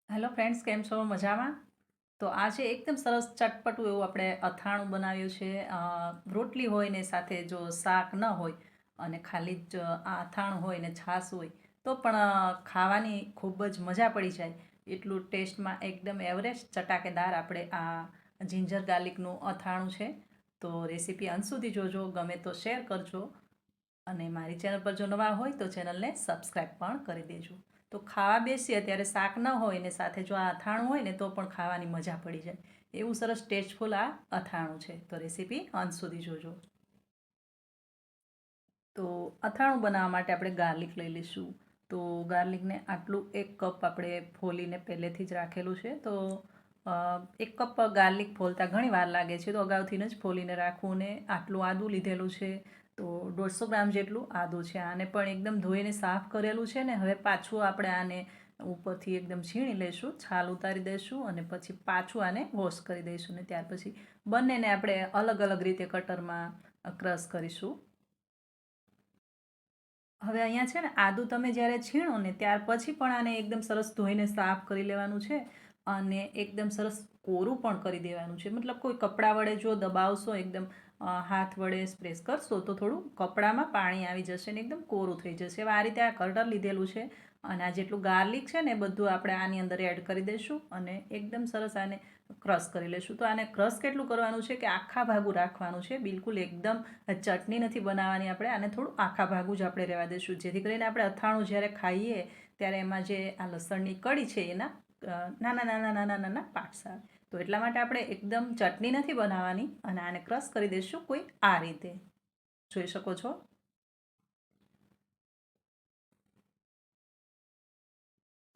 Hello friends, કેમ છો? મજામાં? તો આજે એકદમ સરસ ચટપટું એવું આપણે અથાણું બનાવ્યું છે. રોટલી હોય ને સાથે જો શાક ન હોય અને ખાલી જ આ અથાણું હોય ને છાશ હોય તો પણ ખાવાની ખૂબ જ મજા પડી જાય. એટલું ટેસ્ટમાં એકદમ એવરેસ્ટ ચટાકેદાર આપણે આ જિંજર ગાર્લિકનું અથાણું છે. તો રેસીપી અંત સુધી જોજો, ગમે તો શેર કરજો અને મારી ચેનલ પર જો નવા હોય તો ચેનલને સબસ્ક્રાઈબ પણ કરી દેજો. તો ખાવા બેસીએ ત્યારે શાક ન હોય ને સાથે જો આ અથાણું હોય ને તો પણ ખાવાની મજા પડી જાય. એવું સરસ ટેસ્ટફુલ આ અથાણું છે. તો રેસીપી અંત સુધી જોજો. તો અથાણું બનાવવા માટે આપણે ગાર્લિક લઈ લઈશું. તો ગાર્લિકને આટલું 1 કપ આપણે ફોલીને પહેલેથી જ રાખેલું છે. તો 1 કપ ગાર્લિક ફોલતા ઘણી વાર લાગે છે, તો અગાઉથી જ ફોલીને રાખવું. ને આટલું આદું લીધેલું છે, તો 150 ગ્રામ જેટલું આદું છે. આને પણ એકદમ ધોઈને સાફ કરેલું છે ને હવે પાછું આપણે આને ઉપરથી એકદમ છીણી લઈશું, છાલ ઉતારી દઈશું અને પછી પાછું આને વોશ કરી દઈશું. ને ત્યાર પછી બંનેને આપણે અલગ અલગ રીતે કટરમાં ક્રશ કરીશું. હવે અહીંયા છે ને આદું તમે જ્યારે છીણો ને ત્યાર પછી પણ આને એકદમ સરસ ધોઈને સાફ કરી લેવાનું છે અને એકદમ સરસ કોરું પણ કરી દેવાનું છે. મતલબ કોઈ કપડાં વડે જો દબાવશો, એકદમ હાથ વડે પ્રેસ કરશો તો થોડું કપડામાં પાણી આવી જશે ને એકદમ કોરું થઈ જશે. હવે આ રીતે આ કટર લીધેલું છે અને આ જેટલું ગાર્લિક છે ને બધું આપણે આની અંદર એડ કરી દઈશું અને એકદમ સરસ આને ક્રશ કરી લઈશું. તો આને ક્રશ કેટલું કરવાનું છે કે આખા ભાગું રાખવાનું છે, બિલકુલ એકદમ ચટણી નથી બનાવવાની. આપણે આને થોડું આખા ભાગું જ આપણે રહેવા દઈશું, જેથી કરીને આપણે અથાણું જ્યારે ખાઈએ ત્યારે એમાં જે આ લસણની કળી છે એના નાના નાના નાના નાના પાર્ટ્સ આવે. તો એટલા માટે આપણે એકદમ ચટણી નથી બનાવવાની અને આને ક્રશ કરી દઈશું કોઈ આ રીતે. જોઈ શકો છો.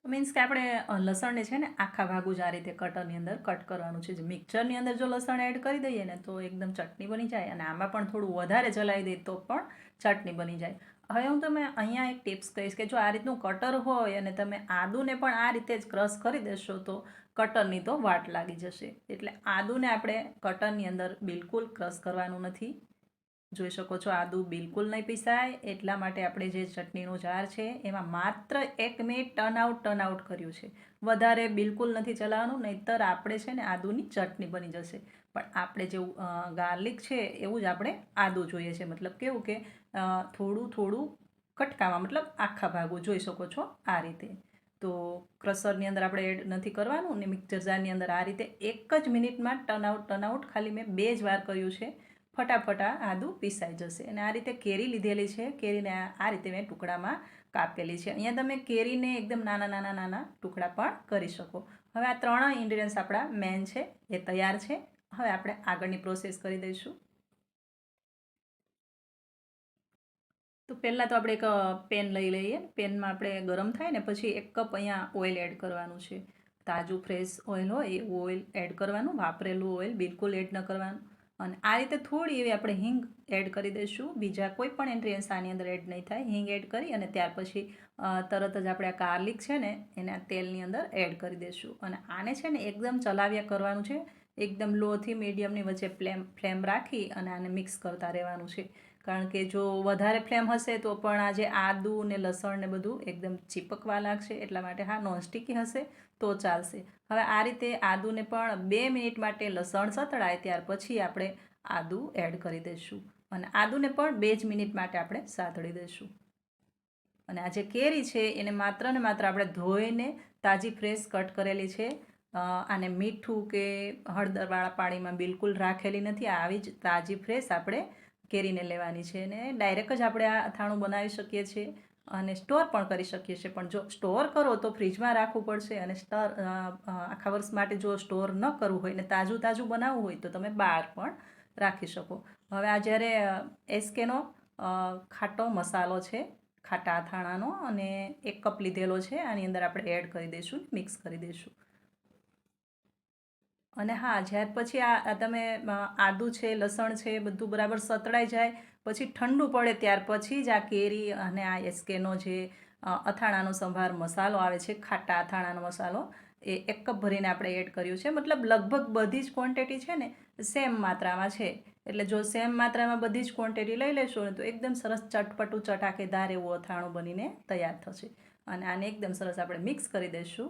મીન્સ કે આપણે લસણને છે ને આખા ભાગું જ આ રીતે કટરની અંદર કટ કરવાનું છે. જે મિક્સરની અંદર જો લસણ એડ કરી દઈએ ને તો એકદમ ચટણી બની જાય અને આમાં પણ થોડું વધારે ચલાવી દઈએ તો પણ ચટણી બની જાય. હવે હું તમે અહીંયા એક ટિપ્સ કહીશ કે જો આ રીતનું કટર હોય અને તમે આદુને પણ આ રીતે જ ક્રશ કરી દેશો તો કટરની તો વાટ લાગી જશે. એટલે આદુને આપણે કટરની અંદર બિલકુલ ક્રશ કરવાનું નથી. જોઈ શકો છો આદું બિલકુલ નહીં પીસાય. એટલા માટે આપણે જે ચટણીનો જાર છે એમાં માત્ર 1 મિનિટ ટર્ન આઉટ કર્યું છે, વધારે બિલકુલ નથી ચલાવવાનું, નહીંતર આપણે છે ને આદુની ચટણી બની જશે. પણ આપણે જેવું ગાર્લિક છે એવું જ આપણે આદું જોઈએ છે. મતલબ કેવું કે થોડું થોડું કટકામાં, મતલબ આખા ભાગું. જોઈ શકો છો આ રીતે. તો ક્રશરની અંદર આપણે એડ નથી કરવાનું ને મિક્સર જારની અંદર આ રીતે 1 જ મિનિટમાં ટર્ન આઉટ ખાલી મેં 2 જ વાર કર્યું છે. ફટાફટ આ આદું પીસાઈ જશે. અને આ રીતે કેરી લીધેલી છે, કેરીને આ રીતે મેં ટુકડામાં કાપેલી છે. અહીંયા તમે કેરીને એકદમ નાના નાના નાના ટુકડા પણ કરી શકો. હવે આ 3 ઇન્ગ્રીડિયન્ટ્સ આપણા મેન છે એ તૈયાર છે. હવે આપણે આગળની પ્રોસેસ કરી દઈશું. તો પહેલાં તો આપણે એક પેન લઈ લઈએ. પેનમાં આપણે ગરમ થાય ને પછી 1 કપ અહીંયા ઓઇલ એડ કરવાનું છે. તાજું ફ્રેશ ઓઇલ હોય એ ઓઇલ એડ કરવાનું, વાપરેલું ઓઇલ બિલકુલ એડ ન કરવાનું. અને આ રીતે થોડી એવી આપણે હિંગ એડ કરી દઈશું. બીજા કોઈ પણ ઇન્ગ્રીડિયન્ટ્સ આની અંદર એડ નહીં થાય. હિંગ એડ કરી અને ત્યાર પછી તરત જ આપણે આ ગાર્લિક છે ને એને આ તેલની અંદર એડ કરી દઈશું. અને આને છે ને એકદમ ચલાવ્યા કરવાનું છે. એકદમ લોથી મીડિયમની વચ્ચે ફ્લેમ રાખી અને આને મિક્સ કરતા રહેવાનું છે. કારણ કે જો વધારે ફ્લેમ હશે તો પણ આ જે આદું ને લસણ ને બધું એકદમ ચીપકવા લાગશે. એટલા માટે હા, નોનસ્ટિકી હશે તો ચાલશે. હવે આ રીતે આદુને પણ 2 મિનિટ માટે લસણ સતળાય ત્યાર પછી આપણે આદું એડ કરી દઈશું અને આદુને પણ 2 જ મિનિટ માટે આપણે સાતળી દઈશું. અને આ જે કેરી છે એને માત્ર ને માત્ર આપણે ધોઈને તાજી ફ્રેશ કટ કરેલી છે. આને મીઠું કે હળદરવાળા પાણીમાં બિલકુલ રાખેલી નથી. આવી જ તાજી ફ્રેશ આપણે કેરીને લેવાની છે અને ડાયરેક્ટ જ આપણે આ અથાણું બનાવી શકીએ છીએ અને સ્ટોર પણ કરી શકીએ છીએ. પણ જો સ્ટોર કરો તો ફ્રીજમાં રાખવું પડશે અને આખા વર્ષ માટે જો સ્ટોર ન કરવું હોય ને તાજું તાજું બનાવવું હોય તો તમે બહાર પણ રાખી શકો. હવે આ જ્યારે એસ્કેનો ખાટો મસાલો છે, ખાટા અથાણાનો, અને 1 કપ લીધેલો છે. આની અંદર આપણે એડ કરી દઈશું, મિક્સ કરી દઈશું. અને હા, જ્યાર પછી આ તમે આદું છે, લસણ છે, બધું બરાબર સતળાઈ જાય પછી ઠંડુ પડે ત્યાર પછી જ આ કેરી અને આ એસ્કેનો જે અથાણાનો સંભાર મસાલો આવે છે, ખાટા અથાણાનો મસાલો, એ 1 કપ ભરીને આપણે એડ કર્યું છે. મતલબ લગભગ બધી જ ક્વોન્ટિટી છે ને સેમ માત્રામાં છે. એટલે જો સેમ માત્રામાં બધી જ ક્વોન્ટિટી લઈ લેશો ને તો એકદમ સરસ ચટપટું ચટાકેદાર એવું અથાણું બનીને તૈયાર થશે. અને આને એકદમ સરસ આપણે મિક્સ કરી દઈશું.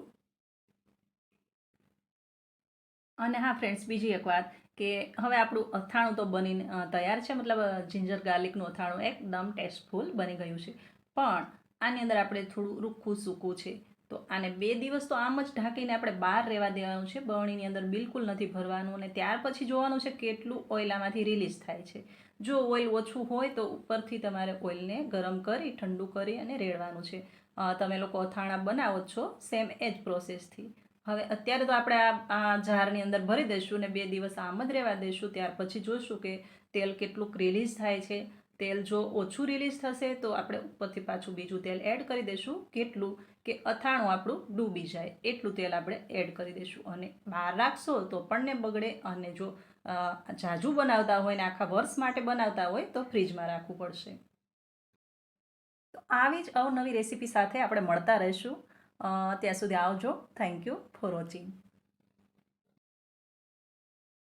અને હા ફ્રેન્ડ્સ, બીજી એક વાત કે હવે આપણું અથાણું તો બનીને તૈયાર છે, મતલબ જિંજર ગાર્લિકનું અથાણું એકદમ ટેસ્ટફુલ બની ગયું છે. પણ આની અંદર આપણે થોડું રૂખું સૂકું છે, તો આને 2 દિવસ તો આમ જ ઢાંકીને આપણે બહાર રહેવા દેવાનું છે. બરણીની અંદર બિલકુલ નથી ભરવાનું, અને ત્યાર પછી જોવાનું છે કેટલું ઓઇલ આમાંથી રિલીઝ થાય છે. જો ઓઇલ ઓછું હોય તો ઉપરથી તમારે ઓઇલને ગરમ કરી ઠંડુ કરી અને રેડવાનું છે. તમે લોકો અથાણા બનાવો છો સેમ એ જ પ્રોસેસથી. હવે અત્યારે તો આપણે આ જારની અંદર ભરી દઈશું ને 2 દિવસ આમ જ રહેવા દઈશું. ત્યાર પછી જોઈશું કે તેલ કેટલું રિલીઝ થાય છે. તેલ જો ઓછું રિલીઝ થશે તો આપણે ઉપરથી પાછું બીજું તેલ એડ કરી દઈશું. કેટલું કે અથાણું આપણું ડૂબી જાય એટલું તેલ આપણે એડ કરી દઈશું. અને બહાર રાખશો તો પણ ને બગડે, અને જો ઝાઝું બનાવતા હોય ને આખા વર્ષ માટે બનાવતા હોય તો ફ્રીજમાં રાખવું પડશે. તો આવી જ અવનવી રેસીપી સાથે આપણે મળતા રહીશું. ત્યાં સુધી આવજો. Thank you for watching.